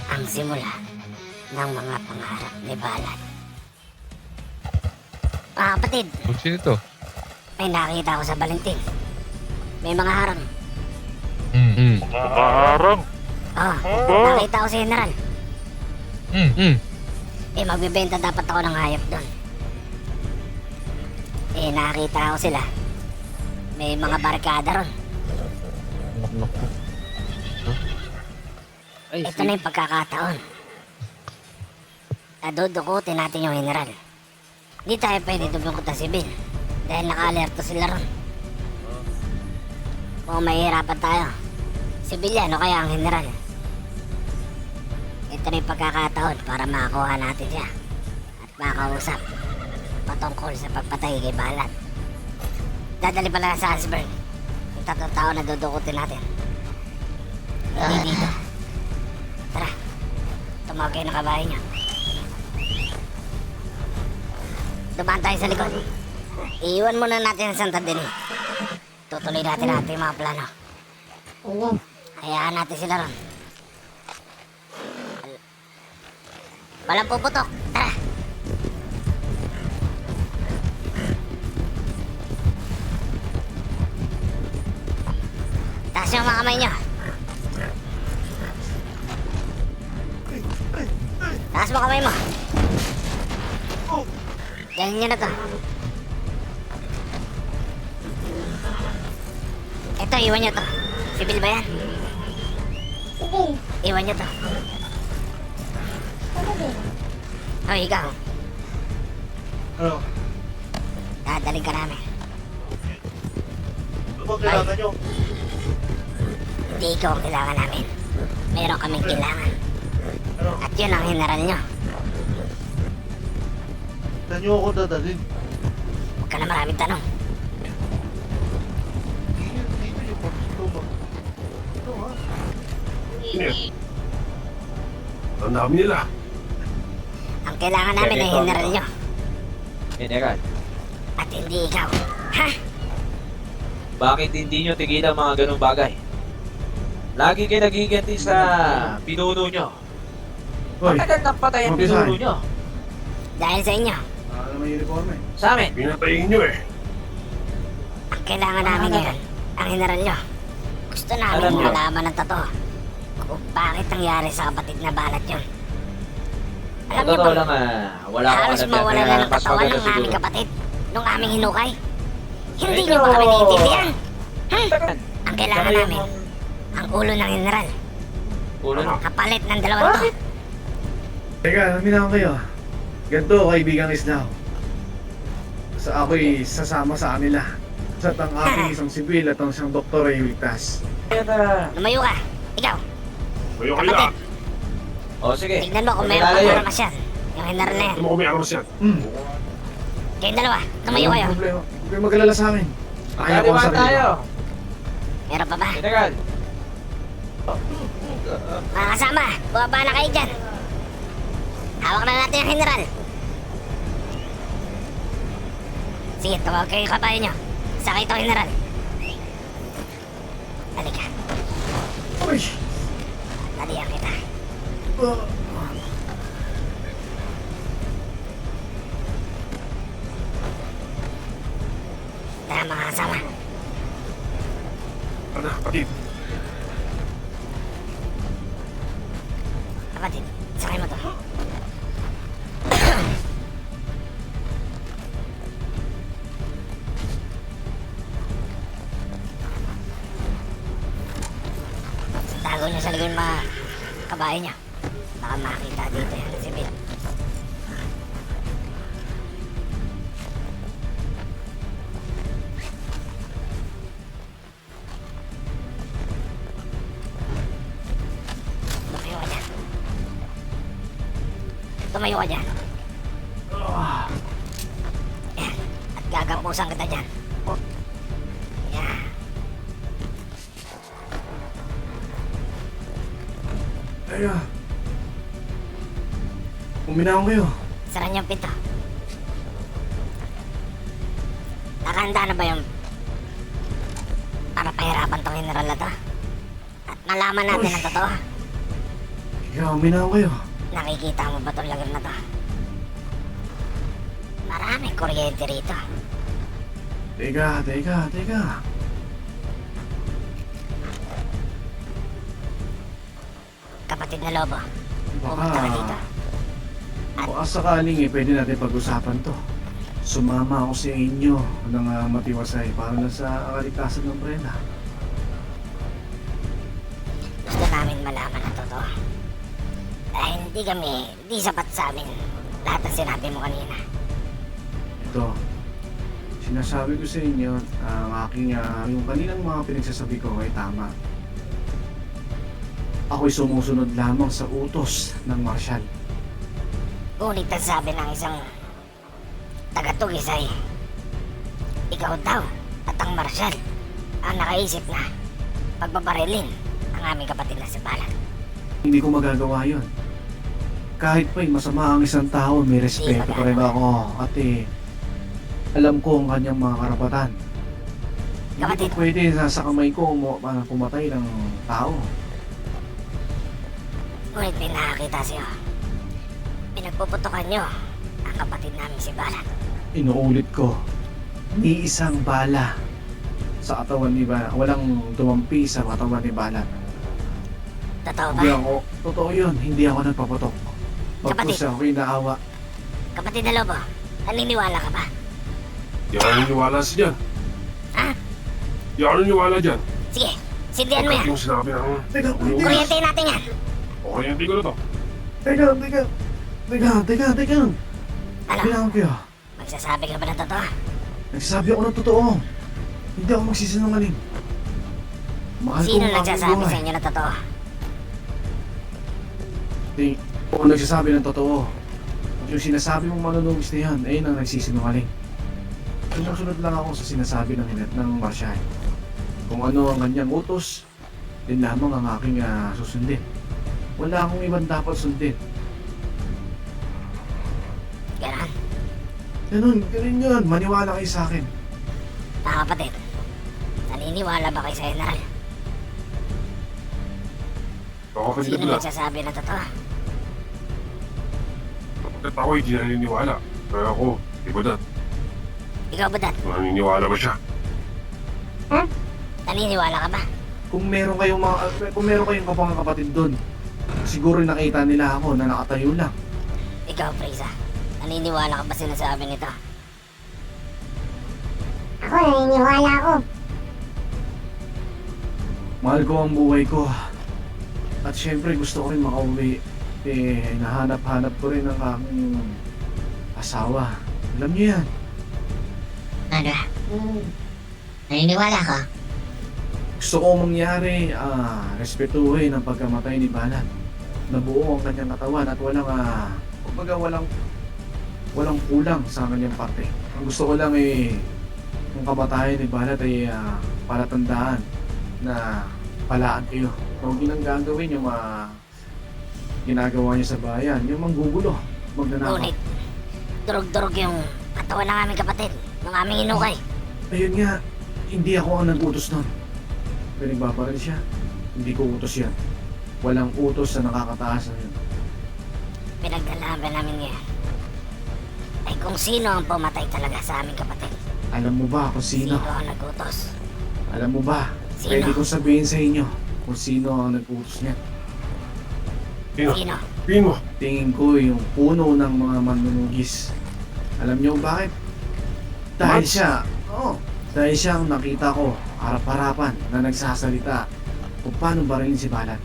ang simula ng mga pangarap ni Balat. Mga kapatid, Sino to? may nakita ako sa Valentin. May mga harang. Harang? Nakita ko si General. Magbebenta dapat ako ng hayop doon. Nakita ko sila. May mga barkada ron. Ito na yung pagkakataon. Dudukutin natin yung General. Hindi tayo pwede dumukot ng sibil dahil naka-alerto sila ron. Kung mahihirapan tayo, sibilyan o kaya ang General. Ito na yung pagkakataon para makakuha natin siya at makausap patungkol sa pagpatay kay Balat. Dadali pala sa Salzburg yung 3 tao na dudukutin natin. Hindi dito. Tara, tumawag kayo ng kabahay niyo. Dumaan tayo sa likod. Iiwan muna natin ang Santa Deni. Tutuloy natin ating mga plano. Hayaan natin sila ron. Walang puputok. Tara. Taas yung mga kamay nyo. Taas mo kamay mo. Ganyan nyo na to. Ito, iwan nyo to. Sibil ba yan? Iwan nyo to. Oh, ikaw. Ano? Dadaling ka namin. Ano ba kailangan nyo? Hindi ikaw ang kailangan namin. Meron kaming kailangan. Ano? At yun ang General nyo. Saan nyo ako dadalhin? Huwag ka na maraming tanong. Dito yung pagkito ba? Ito ha? Ang dami nila. Ang kailangan namin ay General nyo. General, At hindi ikaw. Ha? bakit hindi nyo tigilan mga ganong bagay? Lagi kayo nagiganti sa pinuno nyo. Hoy, Matagal nang patay ang Mabisay. pinuno nyo. Dahil sa inyo, ano may uniform eh. Sa amin, Pinatayin nyo eh. ang kailangan namin ngayon, ang General nyo. Gusto namin Alam nyo. malaman ng totoo kung bakit nangyari sa kapatid na Balat yun. Alam niyo totoo ba, lang wala akong halos alam yan. mawala Kaya na ng mas katawan maganda ng aming siguro. kapatid nung aming hinukay. Hindi Ikaw. niyo ba kami naiintindihan? Tagal. Ang kailangan Saka namin, yung ang ulo ng General. ulo no? Kapalit ng dalawang to. Bakit? Teka, naminaw kayo. Ganito, kaibigang Isnao. Sa ako'y sasama sa kanila. At ang aking isang sibil at ang isang doktor ay iligtas. Kaya na... Lumayo ka. Ikaw, Kayo kapatid, O sige. tignan mo kung mayroon Kilala kang yun. aramasyan. Yung General na yan. Ito mo kami aramas yan. Kayong dalawa, tumayo kayo. Walang problema. Huwag kayong mag-alala sa amin. Kaya ko ang Magkaliwan sarili. tayo. Meron pa ba? General. Mga kasama, bumaba na kayo dyan. Hawak na natin ang General. Sige, tumawag kayo yung kabayo nyo. Sakay ito, General. Halika, Uy! naliyan kita. Tara mga kasama. Ano, kapatid? Kapatid, sakay mo to. Tago nyo sa likod mga kabayo nyo. Baka makita dito yan si Bill. Tumayo ka dyan. Tumayo ka dyan. Yan. At gagapusan kita dyan. Yan. Teka. Uminaw kayo. Sara niyo ang pinto. Nakahanda na ba yung para pahirapan tong General na to? At malaman natin ang totoo. Ikaw, uminaw kayo. Nakikita mo ba itong lugar na to? Maraming kuryente rito. Teka. Kapatid na lobo, pumunta ka dito. Baka sakaling pwede natin pag-usapan to. Sumama ako sa inyo ng matiwasay para na sa kaligtasan ng Brenda. Gusto namin malaman ang totoo. Dahil hindi sapat sa amin lahat ng sinabi mo kanina. Ito, sinasabi ko sa inyo, ang aking, yung kaninang mga pinagsasabi ko ay tama. Ako'y sumusunod lamang sa utos ng Marshal. Ngunit ang sabi ng isang taga-tugis ay ikaw daw at ang Marshal ang nakaisip na pagbabarilin ang aming kapatid na si Balat. Hindi ko magagawa yon. Kahit pa'y masama ang isang tao, may respeto pa rin ako. At alam ko ang kanyang mga karapatan. Hindi Kapatid. ko pwede sa kamay ko pumatay ng tao. Ngunit may nakakita siya. Pinagpuputukan nyo ang kapatid namin si Balat. Inuulit ko, ni isang bala sa katawan ni Balat. Walang tumampi sa katawan ni Balat. Totoo ba? Hindi ako, totoo yun, hindi ako nagpaputok. Kapatid. Pagkus ako inaawa. Kapatid na lobo, naniniwala ka ba? Di ako naniniwala sa dyan. Ha? Di ako naniniwala dyan. Sige, sindihan mo yan. Yung sinabi ng... Teka, Kuryente natin yan. Okay, hindi ko na to. teka. Ano? Kailangan kayo. Magsasabi ka ba ng totoo? Nagsasabi ako ng totoo. Hindi ako magsisinungaling. Mahal ko Sino ang aking nagsasabi buhay. sa inyo ng totoo? Ako nagsasabi ng totoo. Yung sinasabi mong manunugis na yan, ayun ang nagsisinungaling. Sumusunod lang ako sa sinasabi ng Marshal. Kung ano ang kanyang utos, din lamang ang aking susundin. Wala akong ibang dapat sundin. Ganon. Ganun yun. Maniwala kayo sa akin. Mga kapatid, naniniwala ba kayo sa General? Ako kasi Sino na. nagsasabi ng totoo? Bakit ako hindi naniniwala? Pero ako, iba dat. Ikaw ba, Dad? Naniniwala ba siya? Naniniwala ka ba? Kung meron kayong kapatid doon, siguro nakita nila ako na nakatayo lang. Ikaw, Frieza, naniniwala ka ba sinasabi nito? Ako, naniniwala ako. Mahal ko ang buhay ko. At syempre gusto ko rin makauwi. Nahanap-hanap ko rin ang aking asawa. Alam niyo yan. Ano? Naniniwala ka? Gusto ko mangyari, respetuhin ang pagkamatay ni Balat. Nabuo ang kanyang katawan at kumbaga walang kulang sa kanyang parte. Ang gusto ko lang yung kamatayan ni Balat ay palatandaan na palaan kayo. Huwag yun ang gagawin yung ginagawa niya sa bayan, yung manggugulo, magnanakaw. Ngunit, durog-durog yung katawan ng aming kapatid, ng aming inukay. Ayun nga, hindi ako ang nag-utos nun. Pero nagbabaril siya, hindi ko utos yan. Walang utos na nakakataas na yun. Pinagdalaban namin ngayon ay kung sino ang pumatay talaga sa aming kapatid. Alam mo ba kung Sino sino? ang nagutos? Alam mo ba? Sino? Pwede kong sabihin sa inyo kung sino ang nag-utos niya. Sino? Pino. Tingin ko yung puno ng mga manunugis. Alam niyo kung bakit? Dahil Mads? siya, dahil siya ang nakita ko harap-harapan na nagsasalita kung paano barilin si Balat.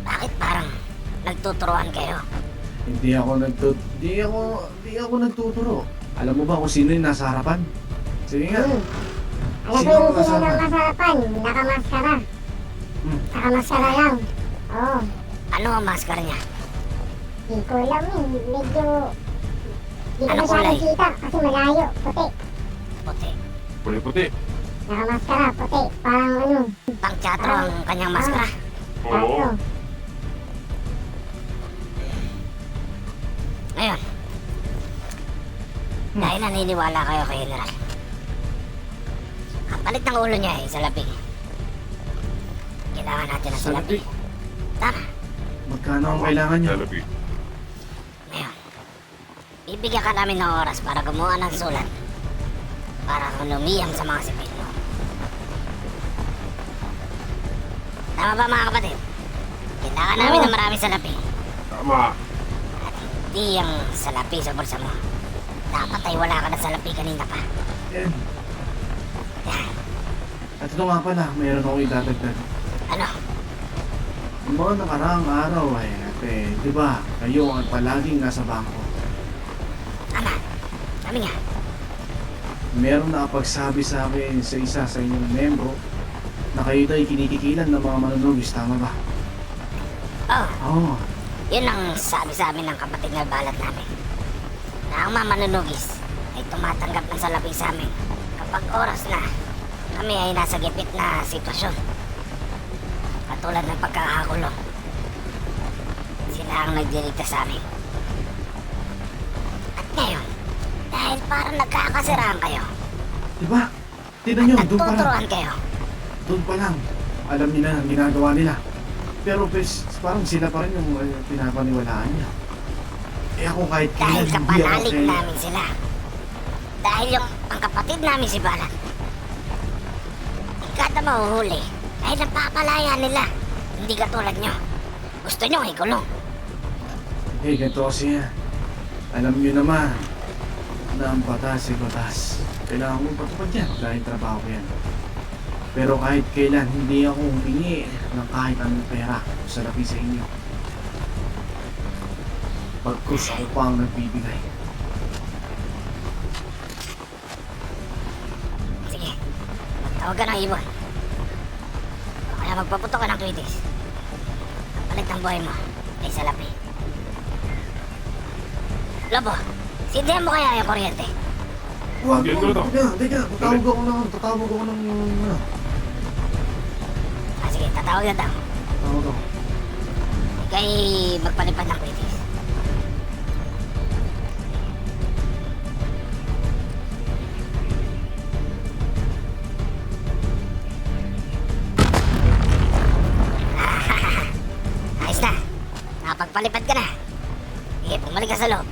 Bakit parang nagtuturuan kayo? Hindi ako nagtuturo. Alam mo ba kung sino yung nasa harapan? Sige nga. Alam ko yung sino ng masarapan, nakamaskara. Nakamaskara lang. Oo, Ano ang maskara niya? di ko alam medyo... Di ko Ano masyadong kulay? kita kasi malayo, puti. Puti. Puti-puti. Nakamaskara, puti. Parang ano, Pang teatro ang kanyang maskara. Oo. tatlo. Ngayon, dahil naniniwala kayo kay General, ang palit ng ulo niya ay salapi. Kailangan natin ng salapi. Salapi? Tama. Magkano ang kailangan niya? Salapi. Ngayon, bibigyan ka namin ng oras para gumawa ng sulat para lumiyam sa mga sipil mo. Tama ba mga kapatid? Kailangan namin ng maraming salapi. Tama. Di yung salapi sa bulsa mo. Dapat ay wala ka na salapi kanina pa. Yan. Yan. At ito nga pala, mayroon akong idadagdag. Ano? Yung mga nakaraang araw ay, ate, di ba, kayo ang palaging nasa bangko. Tama. Kami nga. Meron na pagsabi sa akin sa isa sa inyong membro na kayo ay kinikikilan ng mga manunugis, tama ba? Oh, Oo. yun ang sabi sa amin ng kapatid na balat namin. Na ang mga manunugis ay tumatanggap ng salapi sa amin kapag oras na kami ay nasa gipit na sitwasyon. Katulad ng pagkakakulong. Sila ang nagdiligtas sa amin. At ngayon, dahil parang nagkakasiraan kayo Di ba? Tignan nyo, at doon pa lang. nagtuturuan kayo, Doon pa lang. Alam niyo na ang ginagawa nila. Pero parang sila pa rin yung pinapaniwalaan niya. Eh ako kahit dahil kailan, sa hindi ako panalig kaya. namin sila. Dahil yung ang kapatid namin si Balat, kada mahuhuli ay napapalaya nila. Hindi katulad nyo. Gusto nyo ikulong. Eh, ganito kasi yan. Alam niyo naman na ang batas ay batas. Kailangan mo patupad yan dahil trabaho ko yan. Pero kahit kailan, hindi ako humingi ng kahit anong pera sa lapi sa inyo. Pagkus ako pa ang nagbibigay. Sige, magtawag ka ng ibon. O kaya magpaputo ka ng tweeties. Ang palit ng buhay mo ay salapi. Lobo, sindihan mo kaya yung kuryente? Huwag Yan mo, ko to. teka, tatawag ako ng, ano, Ah, sige, tatawag na daw. tawag ako. Ikay magpalipad ng tweeties. Ayos na. Nakapagpalipad ka na. Sige, bumalik ka sa loob.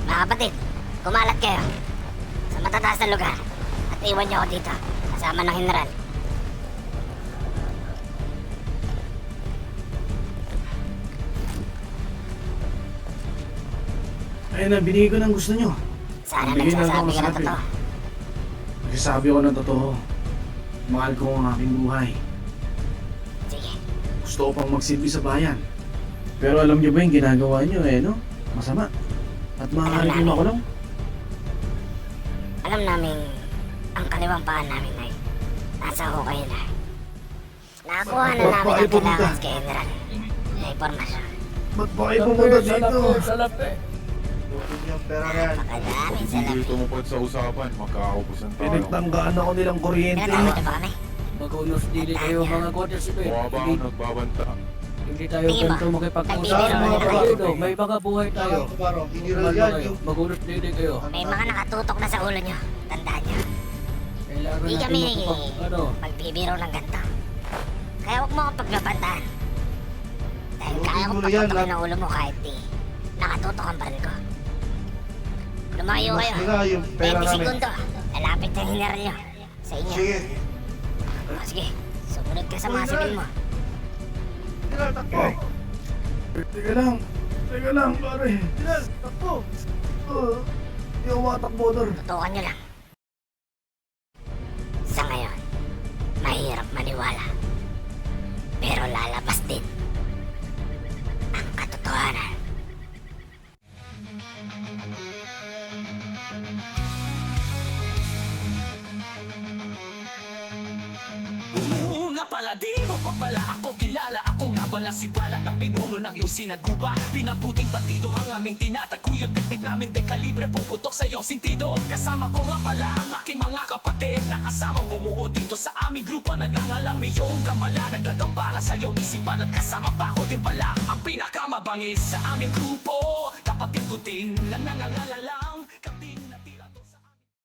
Mga kapatid, kumalat kayo sa matataas na lugar at iwan niyo ako dito kasama ng general. Ayun na, binigay ko ng gusto nyo. Sana Bigyan na lang nagsasabi ako ka ng sabi. totoo. Nagsasabi ako ng totoo. Mahal ko ang aking buhay. Sige, Gusto ko pang magsilbi sa bayan. Pero alam niyo ba yung ginagawa niyo no? Masama. At maaari Alam kayo namin. makulong. alam namin ang kaliwang paan namin ay nasa hukay na. Nakakuha na namin ang kailangan kay General na impormasyon. Ba't ba kayo pumunta dito? Napakadaming Hindi salapi. tumupad sa usapan, magkakaubusan tayo. Pinagtanggaan ako nilang kuryente. Pinatawag niyo ba kami? Magunos dili kayo mga kotse si Ben. Buwa ba ako nagbabanta? Hindi tayo Tingin ba? ganito makipag-usap Nagbibiro mga na kayo. kapatid. May mga buhay tayo. Kumalma kayo. Magunos dili kayo. May mga nakatutok na sa ulo nyo. Tandaan nyo. Kailangan Hindi natin kami ano, magbibiro ng ganito. Kaya huwag mo akong pagbabantaan. Dahil kaya kong Ulo yan, pagpatuloy ng ulo mo kahit di nakatutok ang baril ko. Lumayo kayo. Nila yung 20 pera namin. segundo. Lalapit ng general nyo sa inyo. Sige. O, sige, sumunod ka sa mga sibil mo. Sila, takbo. Teka lang, pare. Sila, takbo. Hindi ako matakbo doon. Tutukan nyo lang. Sa ngayon, mahirap maniwala. Pero lalabas din ang katotohanan. Oo nga pala, di mo pa pala ako kilala. Ako nga pala si Balat, ang pinuno ng iyong sinaguba. Pinaputing batido ang aming tinataguyod. Teknik namin de kalibre, puputok sa iyong sentido. Kasama ko nga pala ang aking mga kapatid na kasamang bumuo dito sa aming grupo. Nagngangalang iyong kamala, nagdadambala sa iyong isipan. At kasama pa ako din pala ang pinakamabangis sa aming grupo. Kapatid ko din na nangangalala.